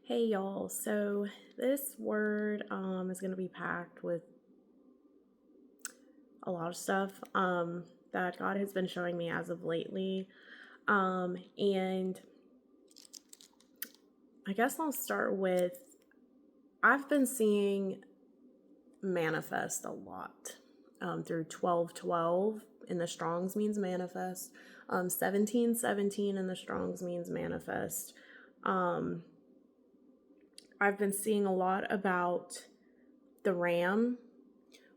Hey y'all, so this word is going to be packed with a lot of stuff that God has been showing me as of lately. And I guess I'll start with I've been seeing manifest a lot through 12:12 in the Strongs means manifest, 17:17 in the Strongs means manifest. I've been seeing a lot about the ram,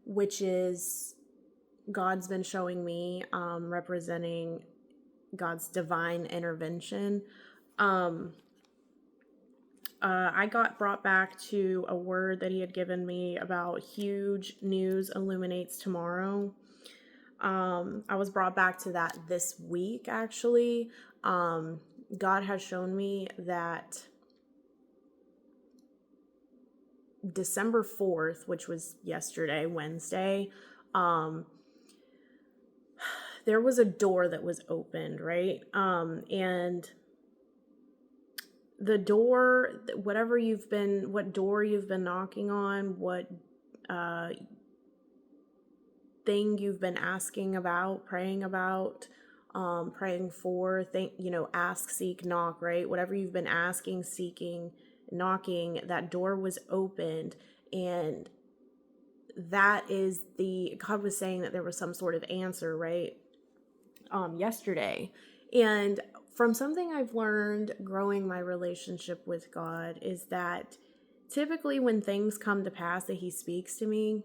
which is God's been showing me representing God's divine intervention. I got brought back to a word that he had given me about huge news illuminates tomorrow. I was brought back to that this week, actually. God has shown me that December 4th, which was yesterday, Wednesday, there was a door that was opened, right? And the door, what door you've been knocking on, what thing you've been asking about, praying about, praying for, ask, seek, knock, right? Whatever you've been asking, seeking, knocking, that door was opened. And that is God was saying that there was some sort of answer, right? Yesterday. And from something I've learned growing my relationship with God is that typically when things come to pass that he speaks to me,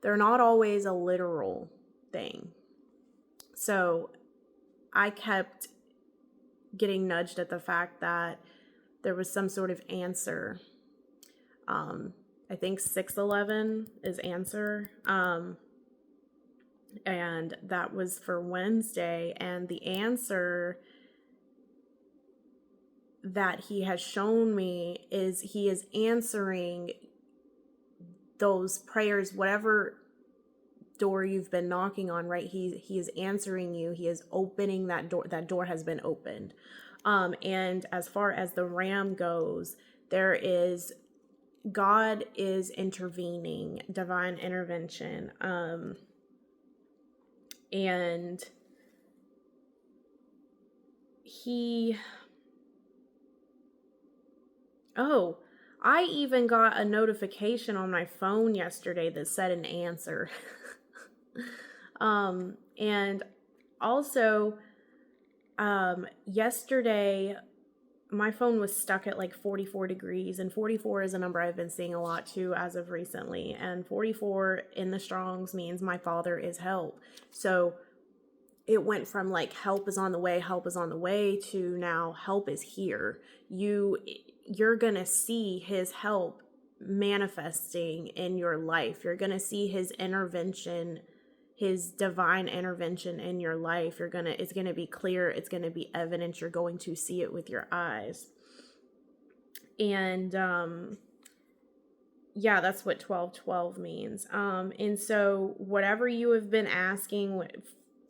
they're not always a literal thing. So I kept getting nudged at the fact that there was some sort of answer. I think 611 is answer. And that was for Wednesday. And the answer that he has shown me is he is answering those prayers, whatever door you've been knocking on, right? He is answering you. He is opening that door. That door has been opened. And as far as the ram goes, God is intervening, divine intervention. And I even got a notification on my phone yesterday that said an answer. And also, yesterday, my phone was stuck at like 44 degrees, and 44 is a number I've been seeing a lot too as of recently. And 44 in the Strongs means my Father is help. So it went from like help is on the way to now help is here. You're gonna see his help manifesting in your life. You're gonna see his intervention, his divine intervention in your life. It's gonna be clear, it's gonna be evident, you're going to see it with your eyes. And yeah, that's what 12:12 means. And so whatever you have been asking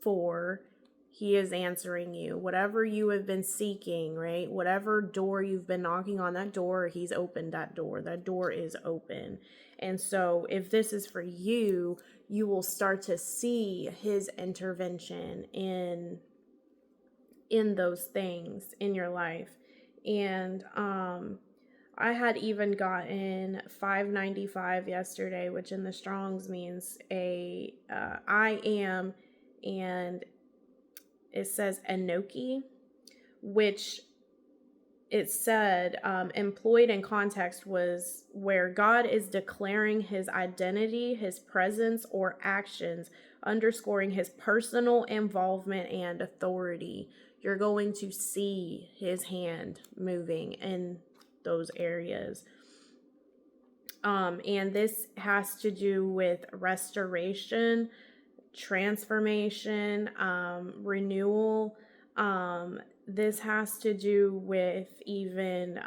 for, he is answering you. Whatever you have been seeking, right? Whatever door you've been knocking on, that door, he's opened that door. That door is open. And so if this is for you, you will start to see his intervention in those things in your life. And I had even gotten 595 yesterday, which in the Strongs means I am, and it says Enoki, which it said employed in context was where God is declaring his identity, his presence, or actions, underscoring his personal involvement and authority. You're going to see his hand moving in those areas. And this has to do with restoration, transformation, renewal. This has to do with even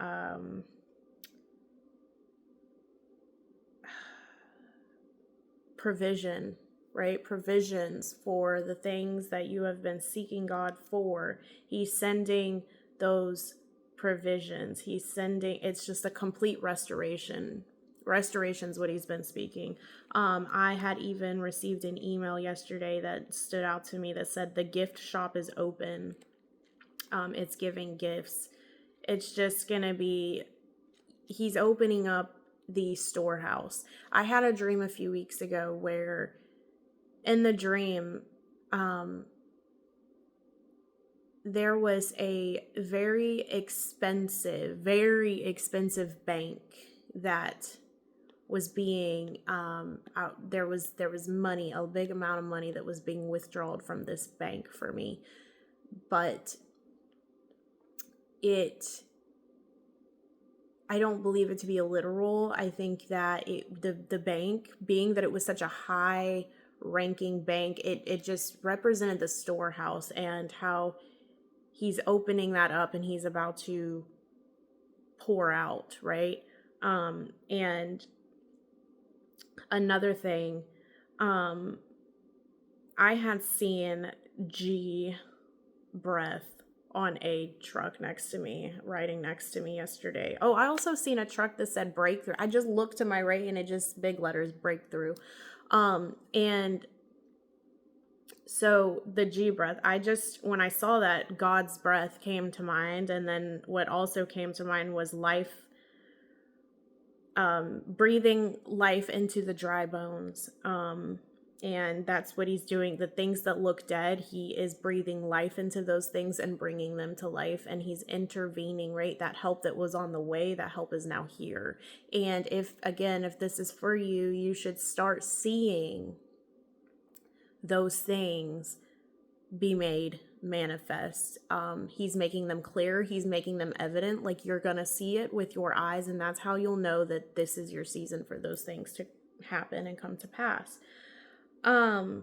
provision, right? Provisions for the things that you have been seeking God for. He's sending those provisions. He's sending, it's just a complete restoration. Restoration's what he's been speaking. I had even received an email yesterday that stood out to me that said the gift shop is open. It's giving gifts. It's just going to be, he's opening up the storehouse. I had a dream a few weeks ago where in the dream, there was a very expensive bank that was being out. There was money, a big amount of money that was being withdrawn from this bank for me, but I don't believe it to be a literal. I think that the bank, being that it was such a high ranking bank, it just represented the storehouse and how he's opening that up and he's about to pour out, right? And another thing, I had seen G breath on a truck next to me, riding next to me yesterday. Oh, I also seen a truck that said breakthrough. I just looked to my right and it just big letters breakthrough. And so the G breath, when I saw that, God's breath came to mind. And then what also came to mind was life, breathing life into the dry bones. And that's what he's doing. The things that look dead, he is breathing life into those things and bringing them to life. And he's intervening, right? That help that was on the way, that help is now here. And if this is for you, you should start seeing those things be made manifest. He's making them clear. He's making them evident. Like you're going to see it with your eyes. And that's how you'll know that this is your season for those things to happen and come to pass. And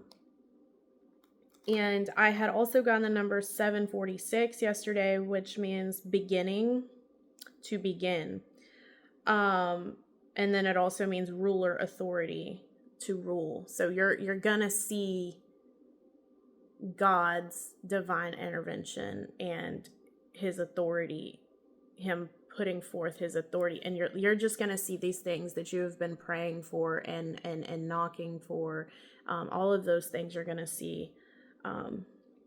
I had also gotten the number 746 yesterday, which means beginning, to begin. And then it also means ruler, authority, to rule. So you're gonna see God's divine intervention and his authority, him putting forth his authority, and you're just gonna see these things that you have been praying for and knocking for. All of those things you're gonna see.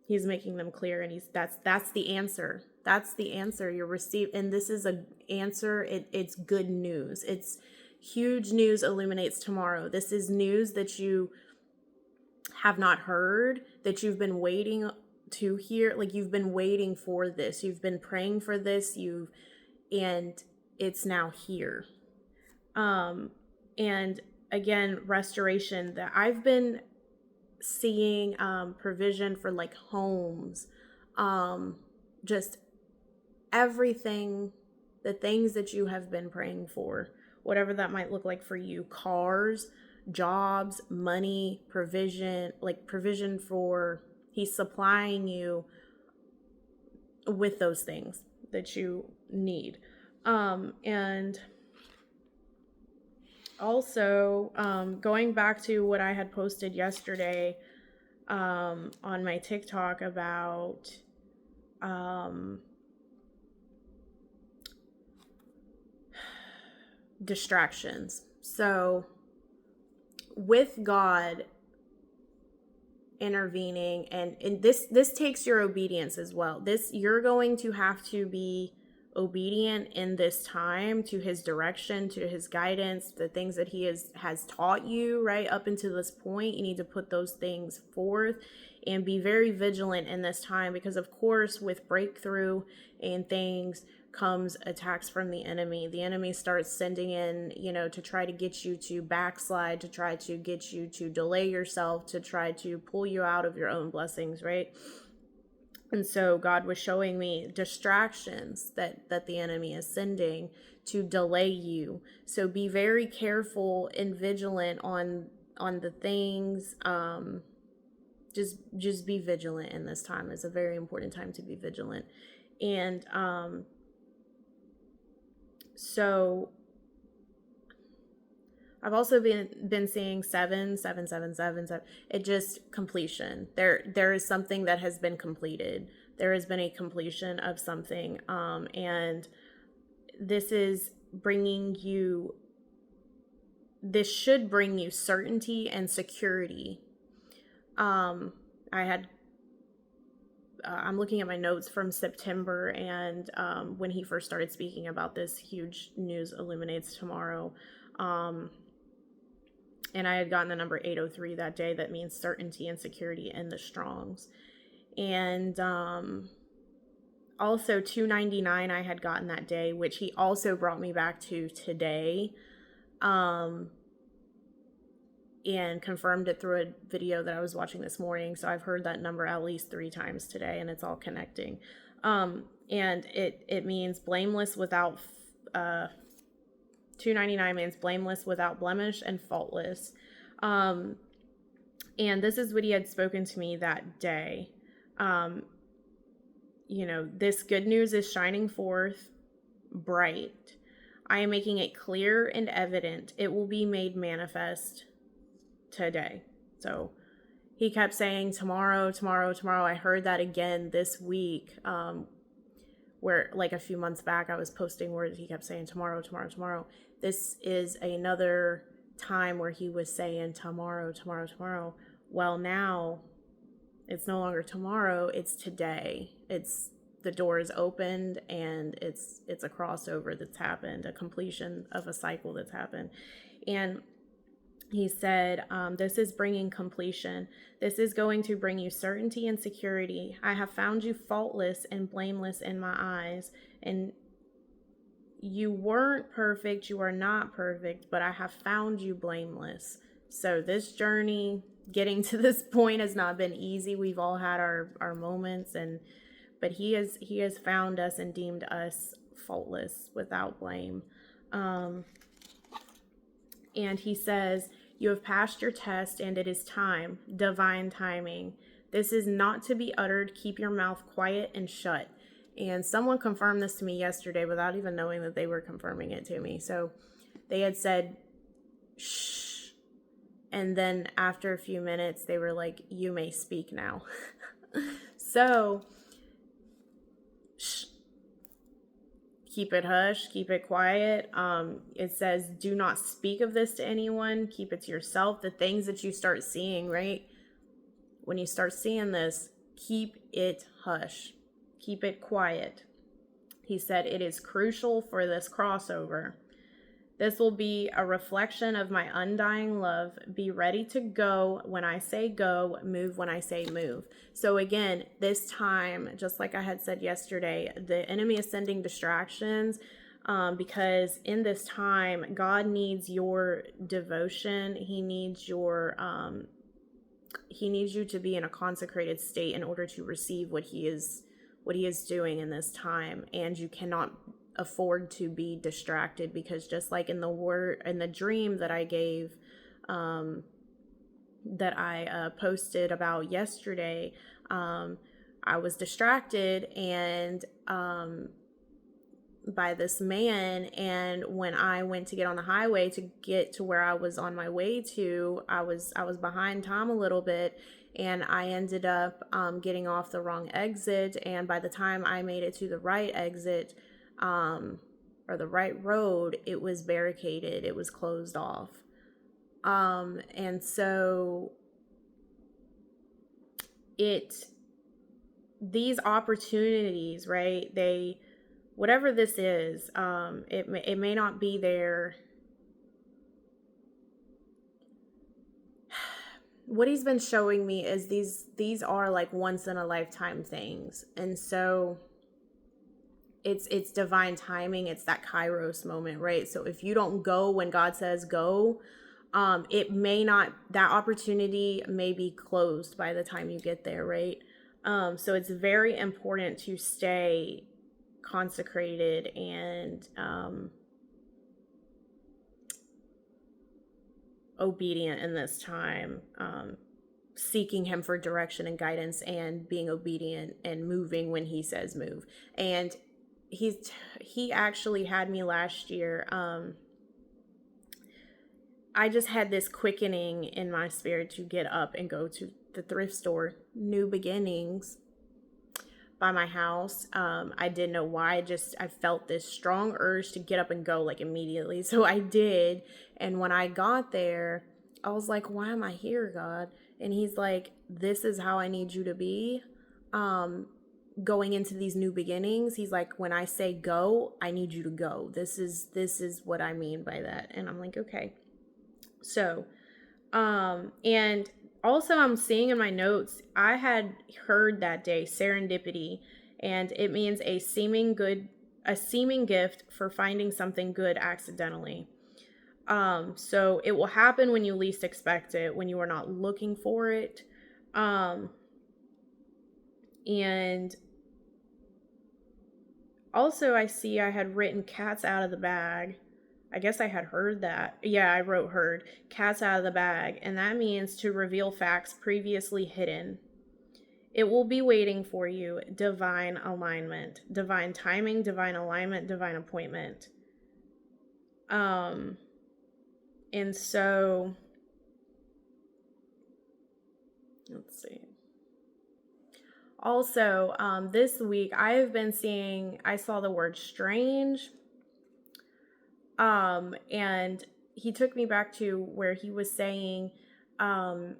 He's making them clear, and that's the answer. That's the answer you receive, and this is an answer. It's good news. It's huge news. Illuminates tomorrow. This is news that you have not heard, that you've been waiting to hear. Like you've been waiting for this. You've been praying for this. And it's now here. And again, restoration, that I've been seeing provision for like homes, just everything, the things that you have been praying for, whatever that might look like for you, cars, jobs, money, provision, like provision for, he's supplying you with those things that you need. And also, going back to what I had posted yesterday on my TikTok about distractions. So with God intervening, and this takes your obedience as well. You're going to have to be obedient in this time to his direction, to his guidance, the things that he has taught you right up until this point. You need to put those things forth and be very vigilant in this time, because of course with breakthrough and things comes attacks from the enemy. The enemy starts sending in, to try to get you to backslide, to try to get you to delay yourself, to try to pull you out of your own blessings, right? And so God was showing me distractions that the enemy is sending to delay you. So be very careful and vigilant on the things. Just be vigilant in this time. It's a very important time to be vigilant. And so I've also been seeing 7. It just completion. There is something that has been completed. there has been a completion of something. And this is bringing you, this should bring you certainty and security. I'm looking at my notes from September, and when he first started speaking about this, huge news illuminates tomorrow. And I had gotten the number 803 that day. That means certainty and security in the Strongs. And also 299 I had gotten that day, which he also brought me back to today. And confirmed it through a video that I was watching this morning. So I've heard that number at least 3 times today, and it's all connecting. And it means blameless without, 299 means blameless without blemish and faultless. And this is what he had spoken to me that day. This good news is shining forth bright. I am making it clear and evident. It will be made manifest today. So he kept saying tomorrow, tomorrow, tomorrow. I heard that again this week, where like a few months back I was posting where he kept saying tomorrow, tomorrow, tomorrow. This is another time where he was saying tomorrow, tomorrow, tomorrow. Well, now it's no longer tomorrow, it's today. It's the door is opened, and it's a crossover that's happened, a completion of a cycle that's happened. And he said, this is bringing completion. This is going to bring you certainty and security. I have found you faultless and blameless in my eyes. And you weren't perfect. You are not perfect, but I have found you blameless. So this journey, getting to this point, has not been easy. We've all had our moments, but he has found us and deemed us faultless, without blame. And he says, you have passed your test, and it is time, divine timing. This is not to be uttered. Keep your mouth quiet and shut. And someone confirmed this to me yesterday without even knowing that they were confirming it to me. So they had said, shh. And then after a few minutes, they were like, you may speak now. So, shh. Keep it hush, keep it quiet. It says, do not speak of this to anyone. Keep it to yourself. The things that you start seeing, right? When you start seeing this, keep it hush. Keep it quiet. He said, it is crucial for this crossover. This will be a reflection of my undying love. Be ready to go when I say go, move when I say move. So again, this time, just like I had said yesterday, the enemy is sending distractions, because in this time, God needs your devotion. He needs you to be in a consecrated state in order to receive what he is doing in this time. And you cannot afford to be distracted, because just like in the dream that I gave, that I posted about yesterday, I was distracted and by this man, and when I went to get on the highway to get to where I was on my way to, I was behind Tom a little bit, and I ended up getting off the wrong exit, and by the time I made it to the right exit, or the right road, it was barricaded, it was closed off. And so these opportunities, right, whatever this is, it may not be there. What he's been showing me is these are like once in a lifetime things. And so it's divine timing. It's that Kairos moment, right? So if you don't go when God says go, that opportunity may be closed by the time you get there, right? So it's very important to stay consecrated and obedient in this time, seeking him for direction and guidance, and being obedient and moving when he says move. And he actually had me last year. I just had this quickening in my spirit to get up and go to the thrift store, New Beginnings. by my house. I didn't know why. I felt this strong urge to get up and go like immediately. So I did. And when I got there, I was like, why am I here, God? And he's like, this is how I need you to be. Going into these new beginnings, he's like, when I say go, I need you to go. This is what I mean by that. And I'm like, okay. So, and also I'm seeing in my notes, I had heard that day serendipity, and it means a seeming gift for finding something good accidentally. So it will happen when you least expect it, when you are not looking for it. And also I see I had written cats out of the bag. I guess I had heard that. Yeah, I wrote heard. Cats out of the bag. And that means to reveal facts previously hidden. It will be waiting for you. Divine alignment. Divine timing, divine alignment, divine appointment. And so, let's see. Also, this week I saw the word strange. And he took me back to where he was saying, in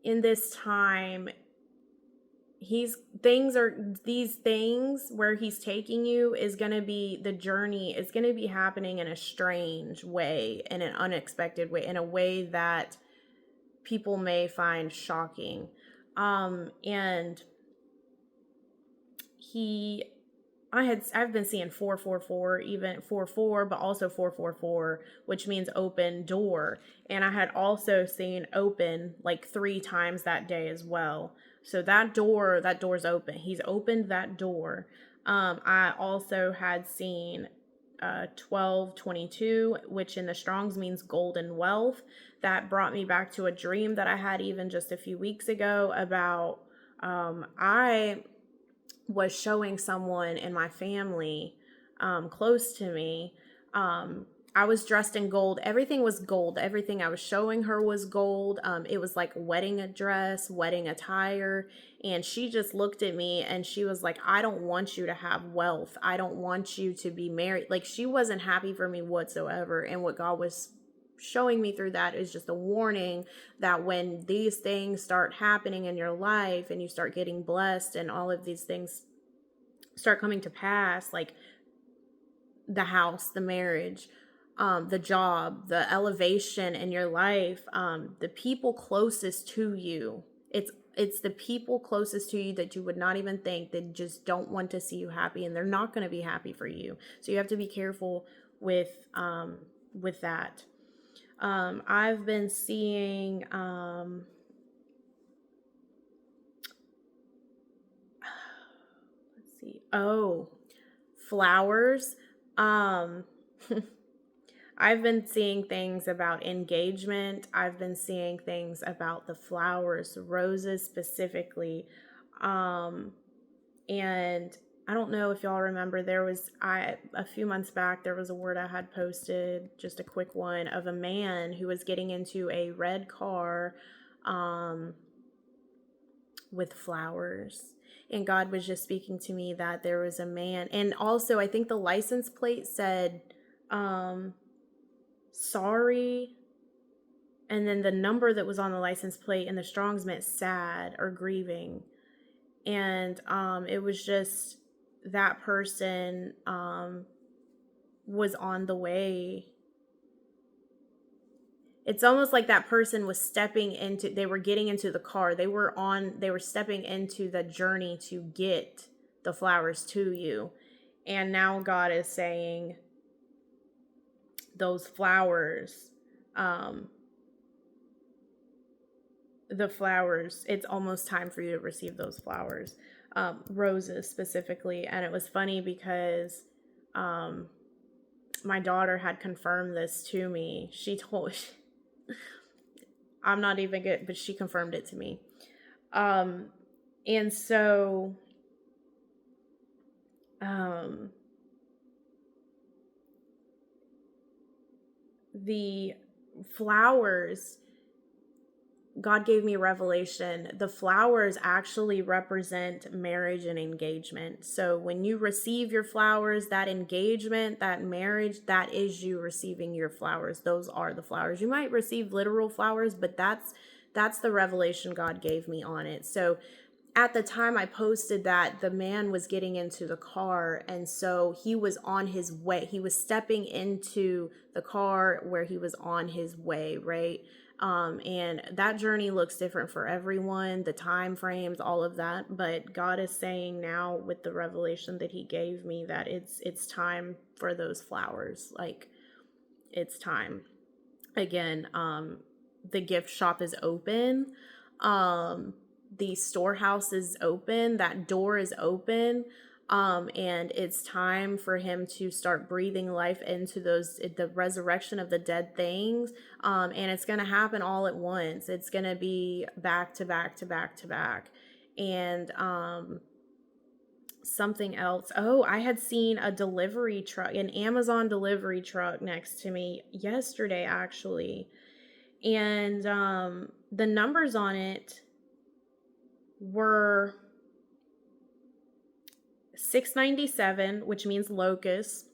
this time, these things where he's taking you is going to be, the journey is going to be happening in a strange way, in an unexpected way, in a way that people may find shocking. And I've been seeing 444, even 44, but also 444, which means open door. And I had also seen open like 3 times that day as well. So that door's open. He's opened that door. I also had seen 1222, which in the Strongs means golden wealth. That brought me back to a dream that I had even just a few weeks ago about I was showing someone in my family close to me. I was dressed in gold. Everything was gold. Everything I was showing her was gold. It was like wedding dress, wedding attire. And she just looked at me and she was like, I don't want you to have wealth. I don't want you to be married. Like, she wasn't happy for me whatsoever. And what God was showing me through that is just a warning that when these things start happening in your life and you start getting blessed and all of these things start coming to pass, like the house, the marriage, the job, the elevation in your life, the people closest to you, it's the people closest to you that you would not even think, that just don't want to see you happy, and they're not going to be happy for you. So you have to be careful with that. I've been seeing, let's see. Oh, flowers. I've been seeing things about engagement. I've been seeing things about the flowers, roses specifically. And I don't know if y'all remember, a few months back, there was a word I had posted, just a quick one, of a man who was getting into a red car with flowers. And God was just speaking to me that there was a man. And also, I think the license plate said, sorry. And then the number that was on the license plate in the Strongs meant sad or grieving. And it was just that person was on the way. It's almost like that person was they were getting into the car. They were stepping into the journey to get the flowers to you. And now God is saying, those flowers, the flowers, it's almost time for you to receive those flowers, roses specifically. And it was funny because my daughter had confirmed this to me. I'm not even good, but she confirmed it to me. And so the flowers, God gave me revelation. The flowers actually represent marriage and engagement. So when you receive your flowers, that engagement, that marriage, that is you receiving your flowers. Those are the flowers. You might receive literal flowers, but that's the revelation God gave me on it. So at the time I posted that, the man was getting into the car, and so he was on his way. He was stepping into the car where he was on his way, right? And that journey looks different for everyone, the time frames, all of that. But God is saying now, with the revelation that he gave me, that it's time for those flowers. Like, it's time. Again, the gift shop is open. The storehouse is open. That door is open. And it's time for him to start breathing life into the resurrection of the dead things. And it's going to happen all at once. It's going to be back to back to back to back. And, something else. Oh, I had seen a delivery truck, an Amazon delivery truck next to me yesterday, actually. And, the numbers on it were 697, which means locust,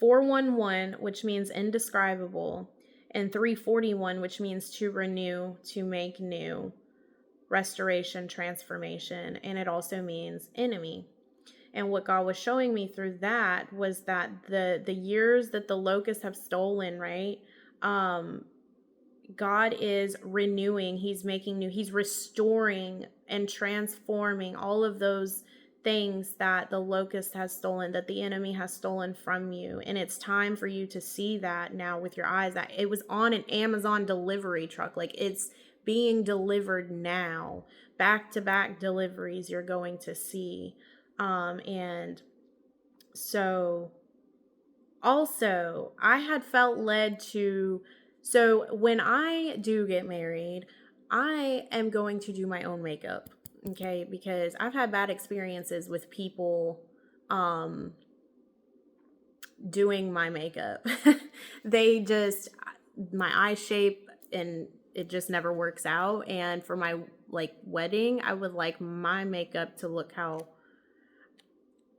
411, which means indescribable, and 341, which means to renew, to make new, restoration, transformation, and it also means enemy. And what God was showing me through that was that the years that the locusts have stolen, right? God is renewing, he's making new, he's restoring and transforming all of those things that the locust has stolen, that the enemy has stolen from you. And it's time for you to see that now with your eyes, that it was on an Amazon delivery truck. Like, it's being delivered now. Back to back deliveries you're going to see. And so also I had felt led to, so when I do get married, I am going to do my own makeup, okay? Because I've had bad experiences with people doing my makeup. They just, my eye shape, and it just never works out. And for my wedding, I would like my makeup to look how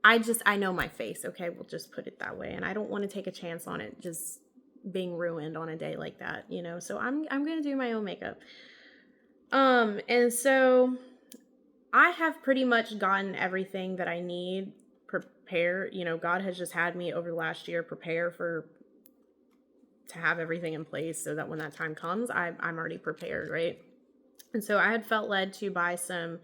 I know my face, okay? We'll just put it that way. And I don't want to take a chance on it just being ruined on a day like that, so I'm going to do my own makeup. And so I have pretty much gotten everything that I need prepared. God has just had me over the last year prepare to have everything in place so that when that time comes, I'm already prepared, right? And so I had felt led to buy some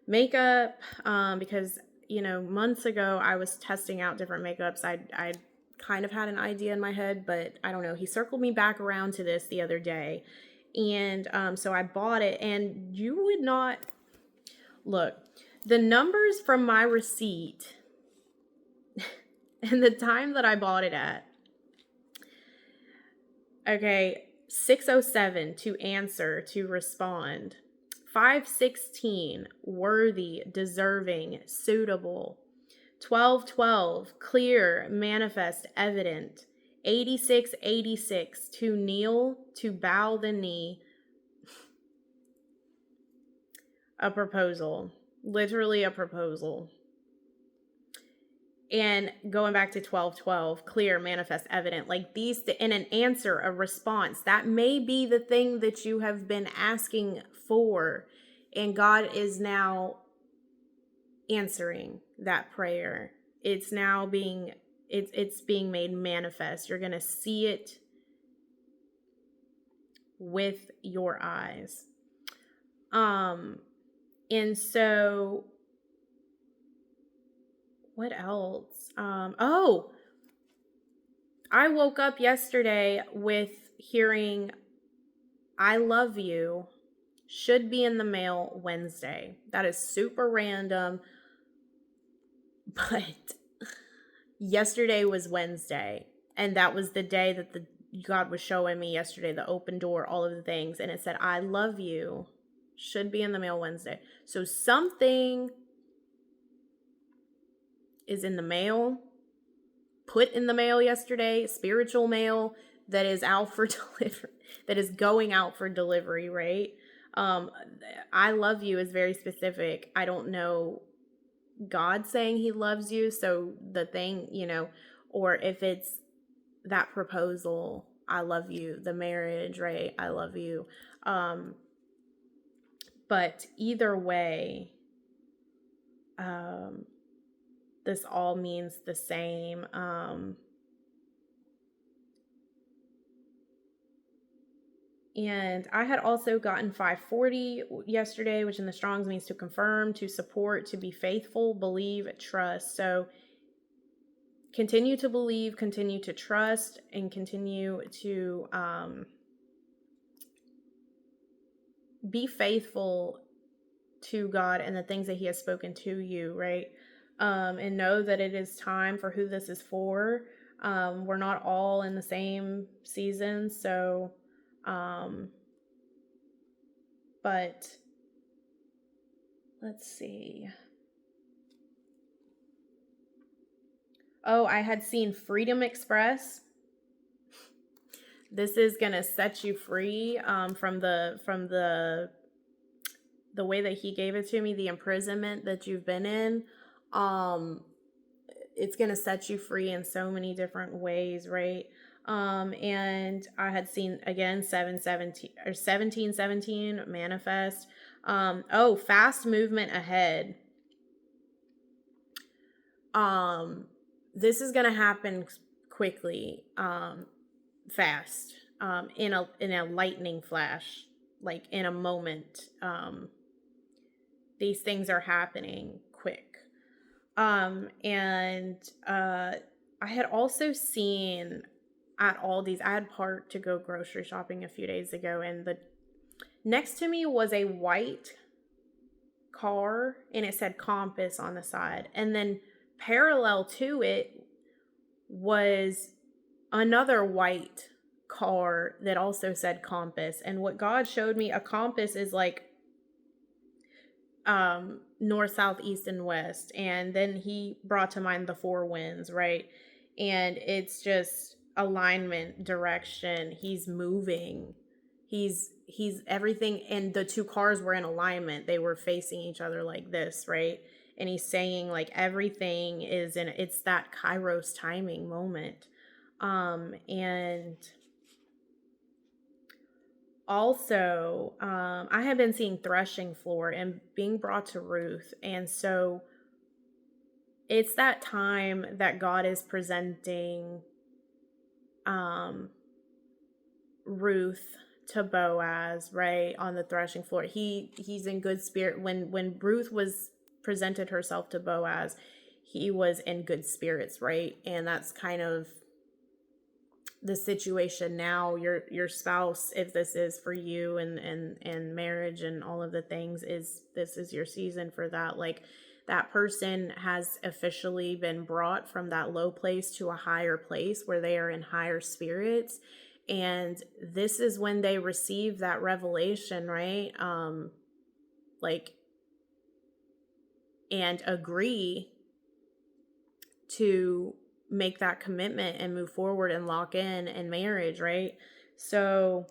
makeup, because months ago I was testing out different makeups. I kind of had an idea in my head, but I don't know. He circled me back around to this the other day. And so I bought it, and you would not look, the numbers from my receipt and the time that I bought it at. Okay, 6:07 to answer, to respond. 5:16 worthy, deserving, suitable. 12:12 clear, manifest, evident. 86:86 to kneel, to bow the knee. A proposal, literally a proposal. And going back to 12:12, clear, manifest, evident, like these, in an answer, a response, that may be the thing that you have been asking for, and God is now answering that prayer. It's now being, it's being made manifest. You're going to see it with your eyes. And so what else? I woke up yesterday with hearing, I love you, should be in the mail Wednesday. That is super random, but yesterday was Wednesday, and that was the day that God was showing me yesterday, the open door, all of the things, and it said, I love you, should be in the mail Wednesday. So something is in the mail, put in the mail yesterday, spiritual mail, that is out for delivery, that is going out for delivery, right? I love you is very specific. I don't know God saying he loves you. So the thing, or if it's that proposal, I love you, the marriage, right? I love you. But either way, this all means the same. And I had also gotten 540 yesterday, which in the Strongs means to confirm, to support, to be faithful, believe, trust. So continue to believe, continue to trust, and continue to be faithful to God and the things that he has spoken to you, right? And know that it is time for who this is for. We're not all in the same season, so but let's see. Oh, I had seen Freedom Express. This is gonna set you free from the way that he gave it to me, the imprisonment that you've been in. It's gonna set you free in so many different ways, right? And I had seen again 1717 manifest. Fast movement ahead. This is gonna happen quickly, fast, in a lightning flash, like in a moment. These things are happening quick. And I had also seen at Aldi's, I had parked to go grocery shopping a few days ago, and the next to me was a white car, and it said Compass on the side. And then parallel to it was another white car that also said Compass. And what God showed me, a compass is like north, south, east, and west. And then he brought to mind the four winds, right? And it's just alignment, direction. He's moving. He's everything. And the two cars were in alignment. They were facing each other like this, right? And he's saying like everything is it's that Kairos timing moment. And also, I have been seeing threshing floor and being brought to Ruth. And so it's that time that God is presenting Ruth to Boaz, right, on the threshing floor. He's in good spirit. When Ruth was presented herself to Boaz, he was in good spirits, right? And that's kind of the situation now. Your spouse, if this is for you and marriage and all of the things, this is your season for that. Like, that person has officially been brought from that low place to a higher place where they are in higher spirits. And this is when they receive that revelation, right? And agree to make that commitment and move forward and lock in marriage, right? So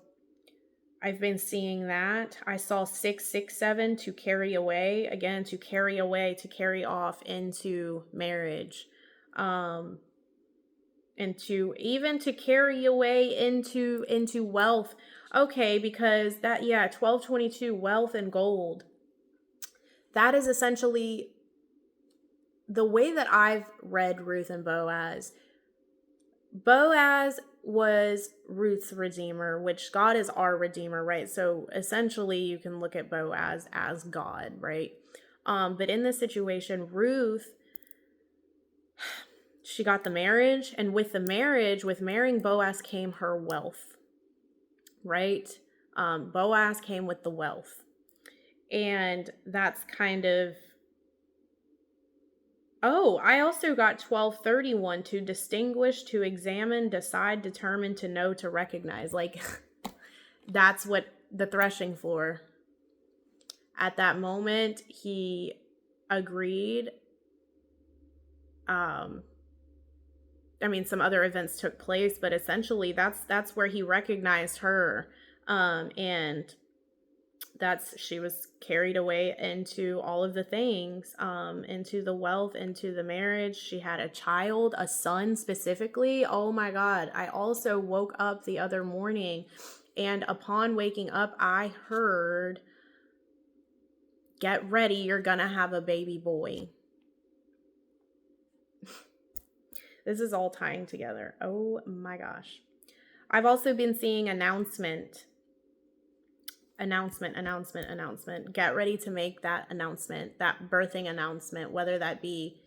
I've been seeing that. I saw 667, to carry away, again, to carry away, to carry off into marriage. And to even to carry away into wealth. Okay, because that, 1222, wealth and gold. That is essentially the way that I've read Ruth and Boaz. Boaz was Ruth's redeemer, which God is our redeemer, right? So essentially you can look at Boaz as God, right? But in this situation, Ruth, she got the marriage, and with the marriage, with marrying Boaz came her wealth, right? Boaz came with the wealth. And that's kind of, I also got 1231, to distinguish, to examine, decide, determine, to know, to recognize. Like, that's what the threshing floor. At that moment, he agreed some other events took place, but essentially that's where he recognized her. And she was carried away into all of the things, into the wealth, into the marriage. She had a child, a son specifically. Oh my God. I also woke up the other morning, and upon waking up, I heard, "Get ready, you're gonna have a baby boy." This is all tying together. Oh my gosh. I've also been seeing announcement. Get ready to make that announcement, that birthing announcement, whether that be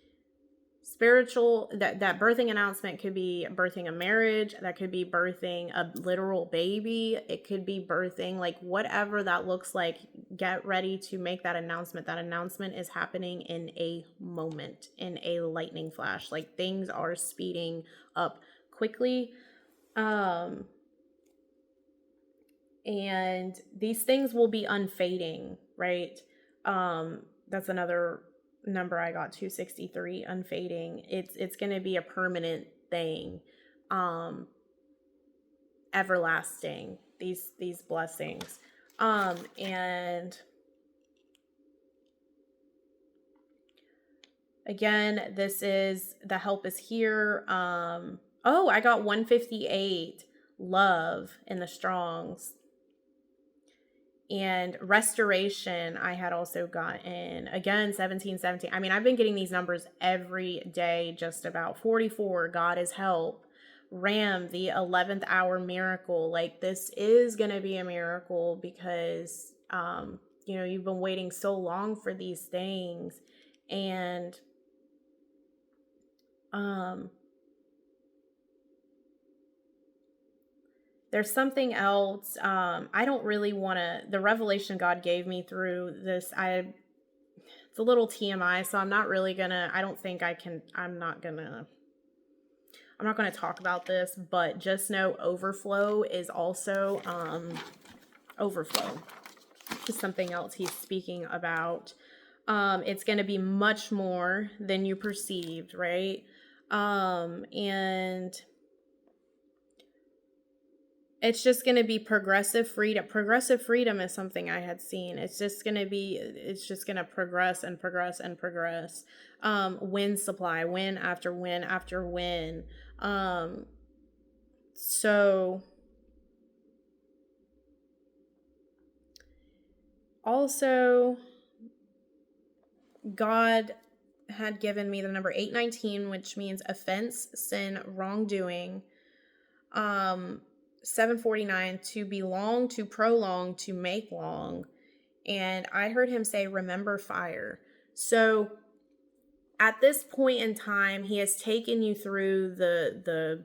spiritual, that birthing announcement could be birthing a marriage, that could be birthing a literal baby, it could be birthing, like whatever that looks like. Get ready to make that announcement. That announcement is happening in a moment, in a lightning flash. Like, things are speeding up quickly. And these things will be unfading, right? That's another number I got, 263, unfading. It's going to be a permanent thing, everlasting, these blessings. And again, this is, the help is here. Oh, I got 158, love in the Strongs. And restoration, I had also gotten, again, 1717. I've been getting these numbers every day, just about. 44, God is help. Ram, the 11th hour miracle. Like, this is going to be a miracle because, you've been waiting so long for these things. And, there's something else. I don't really want to, the revelation God gave me through this, it's a little TMI, so I'm not really gonna, I don't think I can, I'm not gonna talk about this, but just know overflow is also, overflow is something else he's speaking about. It's going to be much more than you perceived, right? And it's just going to be progressive freedom. Progressive freedom is something I had seen. It's just going to progress and progress and progress. Win supply, win after win after win. So also, God had given me the number 819, which means offense, sin, wrongdoing. 749, to belong, to prolong, to make long. And I heard him say, remember fire. So at this point in time, he has taken you through the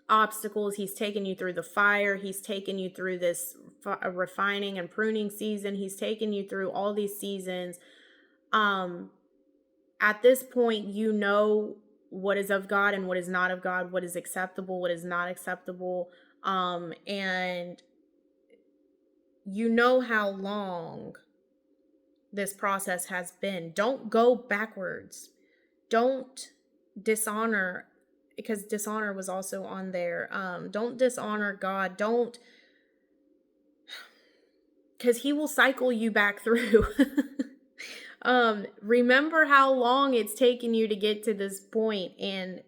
obstacles. He's taken you through the fire. He's taken you through this refining and pruning season. He's taken you through all these seasons. At this point, you know what is of God and what is not of God, what is acceptable, what is not acceptable. And you know how long this process has been. Don't go backwards. Don't dishonor, because dishonor was also on there. Don't dishonor God. Don't, because he will cycle you back through. Remember how long it's taken you to get to this point, and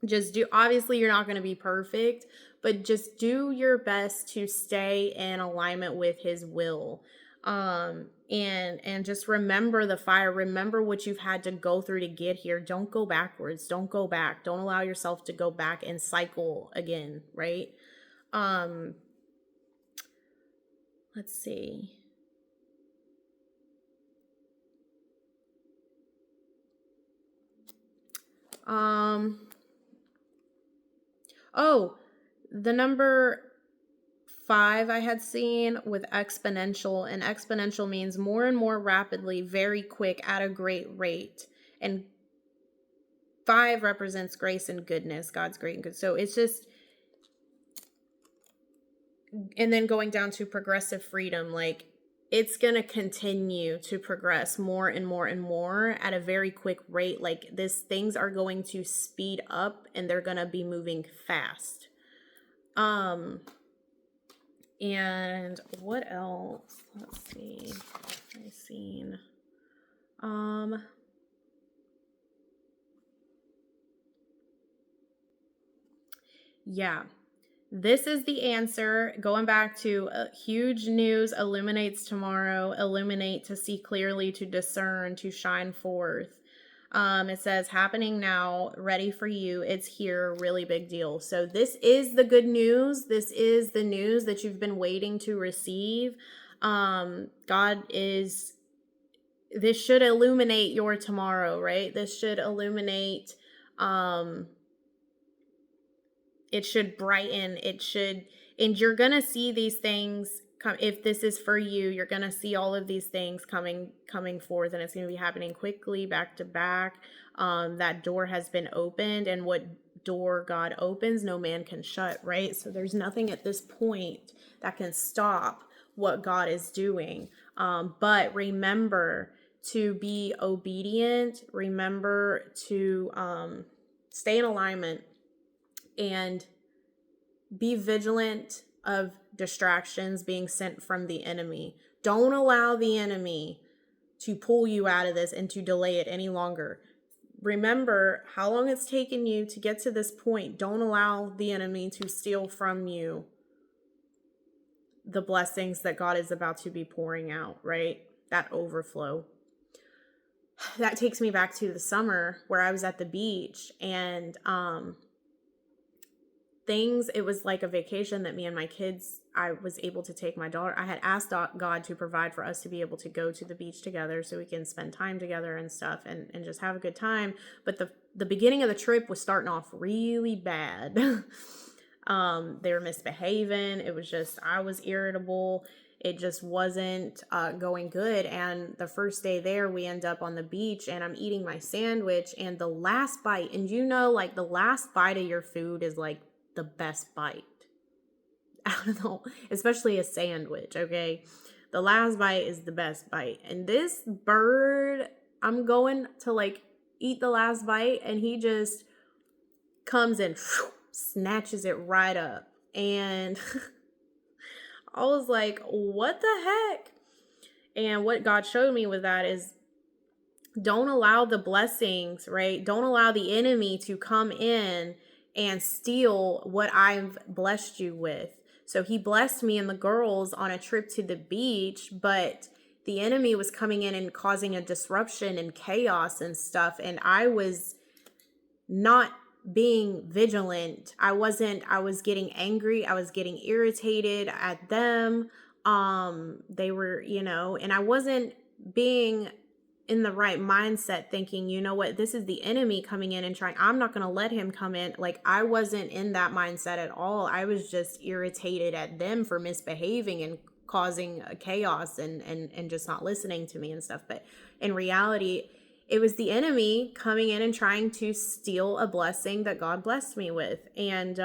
just do, obviously you're not going to be perfect, but just do your best to stay in alignment with his will. And just remember the fire. Remember what you've had to go through to get here. Don't go backwards. Don't go back. Don't allow yourself to go back and cycle again, right? Let's see. Oh, the number 5 I had seen with exponential, and exponential means more and more rapidly, very quick, at a great rate. And 5 represents grace and goodness, God's great and good. So it's just, and then going down to progressive freedom, like it's going to continue to progress more and more and more at a very quick rate. Like things are going to speed up and they're going to be moving fast. And what else? Let's see. I've seen. Yeah. This is the answer. Going back to huge news illuminates tomorrow, illuminate to see clearly, to discern, to shine forth. It says happening now, ready for you. It's here, really big deal. So this is the good news. This is the news that you've been waiting to receive. This should illuminate your tomorrow, right? This should illuminate, it should brighten, and you're going to see these things come. If this is for you, you're going to see all of these things coming forth, and it's going to be happening quickly, back to back. That door has been opened, and what door God opens, no man can shut, right? So there's nothing at this point that can stop what God is doing. But remember to be obedient. Remember to stay in alignment and be vigilant of distractions being sent from the enemy. Don't allow the enemy to pull you out of this and to delay it any longer. Remember how long it's taken you to get to this point. Don't allow the enemy to steal from you the blessings that God is about to be pouring out, right? That overflow. That takes me back to the summer where I was at the beach, and it was like a vacation that me and my kids, I was able to take my daughter. I had asked God to provide for us to be able to go to the beach together so we can spend time together and stuff and just have a good time. But the beginning of the trip was starting off really bad. They were misbehaving. It was just, I was irritable. It just wasn't going good. And the first day there, we end up on the beach and I'm eating my sandwich, and the last bite, and like the last bite of your food is like the best bite. I don't know, especially a sandwich, okay? The last bite is the best bite. And this bird, I'm going to like eat the last bite, and he just comes and snatches it right up. And I was like, what the heck? And what God showed me with that is, don't allow the blessings, right? Don't allow the enemy to come in and steal what I've blessed you with. So he blessed me and the girls on a trip to the beach, but the enemy was coming in and causing a disruption and chaos and stuff. And I was not being vigilant. I was getting angry. I was getting irritated at them. They were, and I wasn't being in the right mindset, thinking, you know what, this is the enemy coming in and trying, I'm not going to let him come in. Like, I wasn't in that mindset at all. I was just irritated at them for misbehaving and causing chaos and just not listening to me and stuff. But in reality, it was the enemy coming in and trying to steal a blessing that God blessed me with. And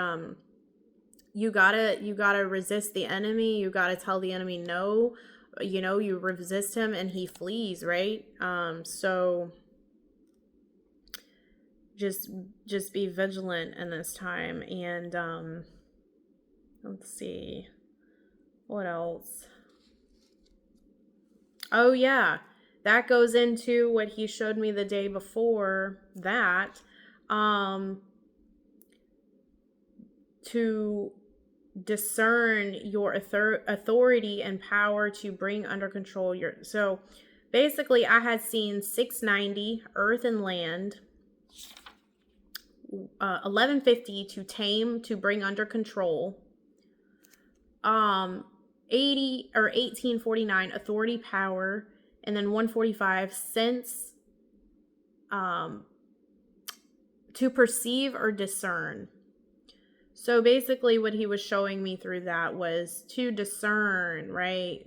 you gotta resist the enemy. You gotta tell the enemy no. You resist him and he flees, right? So just be vigilant in this time. And let's see, what else? Oh yeah, that goes into what he showed me the day before that. To discern your authority and power to bring under control so basically I had seen 690 earth and land, 1150 to tame, to bring under control, 80 or 1849 authority, power, and then 145 sense, to perceive or discern. So basically what he was showing me through that was to discern, right?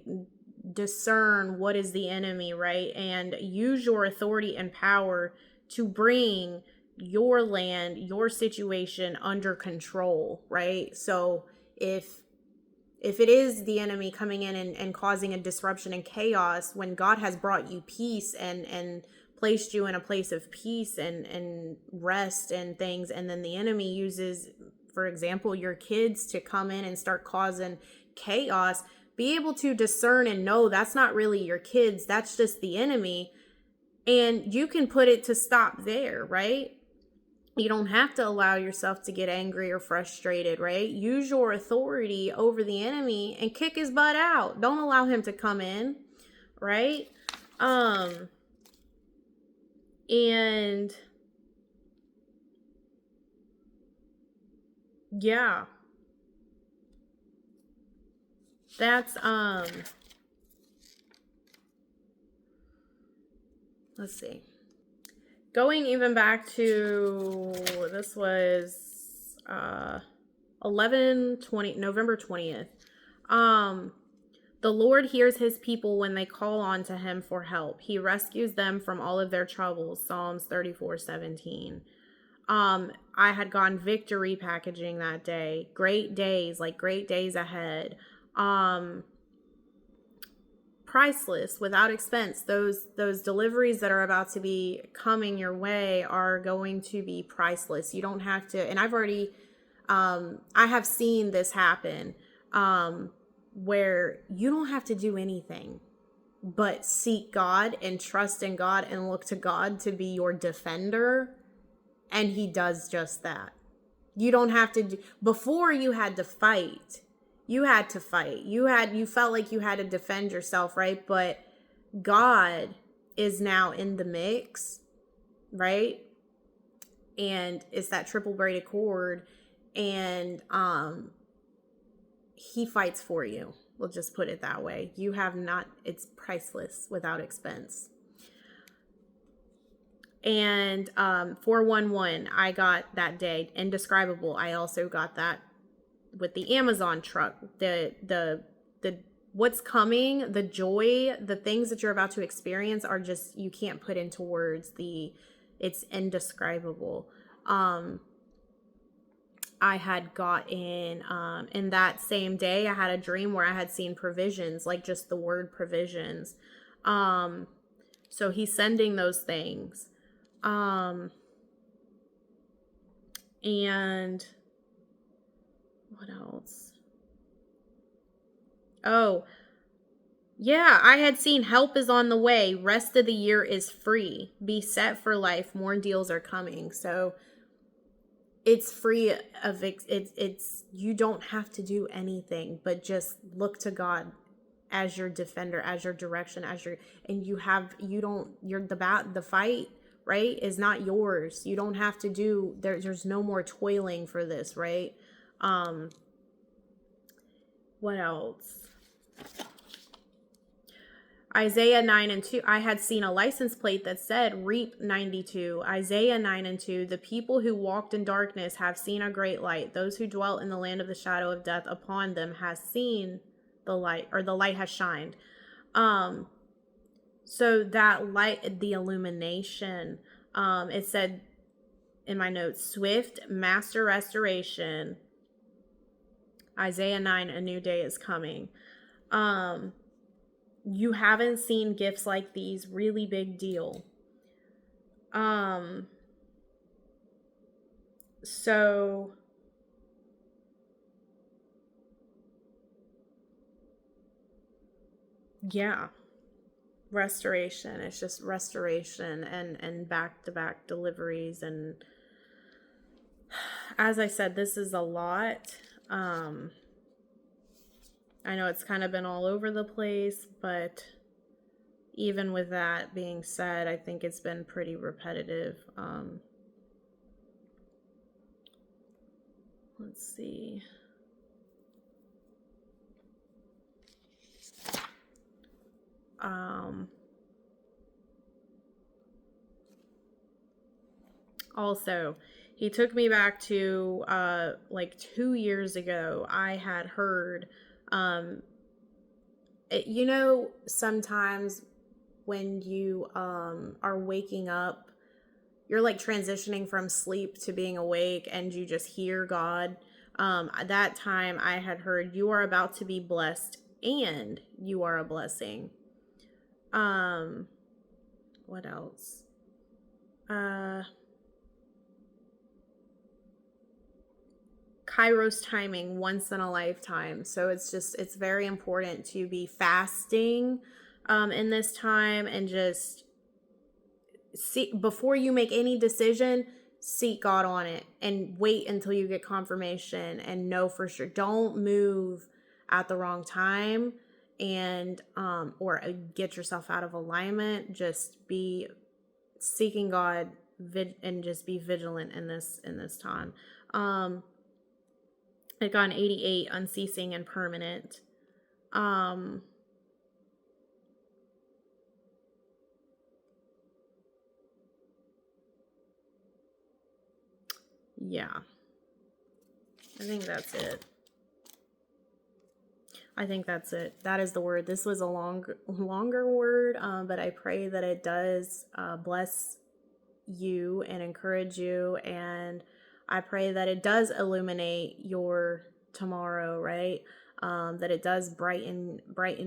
Discern what is the enemy, right? And use your authority and power to bring your land, your situation under control, right? So if If it is the enemy coming in and causing a disruption and chaos, when God has brought you peace and placed you in a place of peace and rest and things, and then the enemy uses, for example, your kids to come in and start causing chaos, be able to discern and know that's not really your kids, that's just the enemy. And you can put it to stop there, right? You don't have to allow yourself to get angry or frustrated, right? Use your authority over the enemy and kick his butt out. Don't allow him to come in, right? And yeah. That's let's see. Going even back to, this was 11/20, November 20th. The Lord hears his people when they call on to him for help. He rescues them from all of their troubles. Psalms 34:17. I had gone victory packaging that day. Great days, like great days ahead. Priceless, without expense. Those deliveries that are about to be coming your way are going to be priceless. You don't have to, and I've already I have seen this happen, where you don't have to do anything but seek God and trust in God and look to God to be your defender, and he does just that. You don't have to before you had to fight. You had to fight. You felt like you had to defend yourself, right? But God is now in the mix, right? And it's that triple braided cord, and he fights for you. We'll just put it that way. You have not, it's priceless, without expense. And 411 I got that day. Indescribable, I also got that with the Amazon truck. The what's coming, the joy, the things that you're about to experience are just, you can't put into words. It's indescribable. I had gotten in that same day, I had a dream where I had seen provisions, like just the word provisions. So he's sending those things. And what else? Oh, yeah, I had seen help is on the way. Rest of the year is free. Be set for life. More deals are coming. So it's free of it's you don't have to do anything but just look to God as your defender, as your direction, as your, and you're the fight, right, is not yours. You don't have to do, there's no more toiling for this, right? What else? Isaiah 9:2. I had seen a license plate that said Reap 92. Isaiah 9:2. The people who walked in darkness have seen a great light. Those who dwelt in the land of the shadow of death, upon them has seen the light, or the light has shined. So that light, the illumination, it said in my notes, swift master restoration. Isaiah 9, a new day is coming. You haven't seen gifts like these. Really big deal. So yeah, restoration. It's just restoration and back-to-back deliveries. And as I said, this is a lot. I know it's kind of been all over the place, but even with that being said, I think it's been pretty repetitive. Let's see. Also, he took me back to like 2 years ago. I had heard, sometimes when you are waking up, you're like transitioning from sleep to being awake, and you just hear God. That time I had heard, you are about to be blessed and you are a blessing. What else? Kairos timing, once in a lifetime. So it's very important to be fasting in this time, and just see, before you make any decision, seek God on it and wait until you get confirmation and know for sure. Don't move at the wrong time and or get yourself out of alignment. Just be seeking God and just be vigilant in this time. I got an 88, unceasing and permanent. Yeah, I think that's it. I think that's it. That is the word. This was a longer word, but I pray that it does bless you and encourage you, and I pray that it does illuminate your tomorrow, right? That it does brighten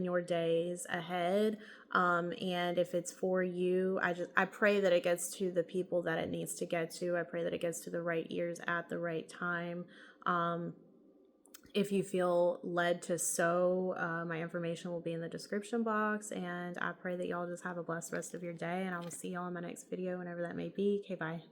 your days ahead. And if it's for you, I pray that it gets to the people that it needs to get to. I pray that it gets to the right ears at the right time. If you feel led to sow, my information will be in the description box. And I pray that y'all just have a blessed rest of your day. And I will see y'all in my next video, whenever that may be. Okay, bye.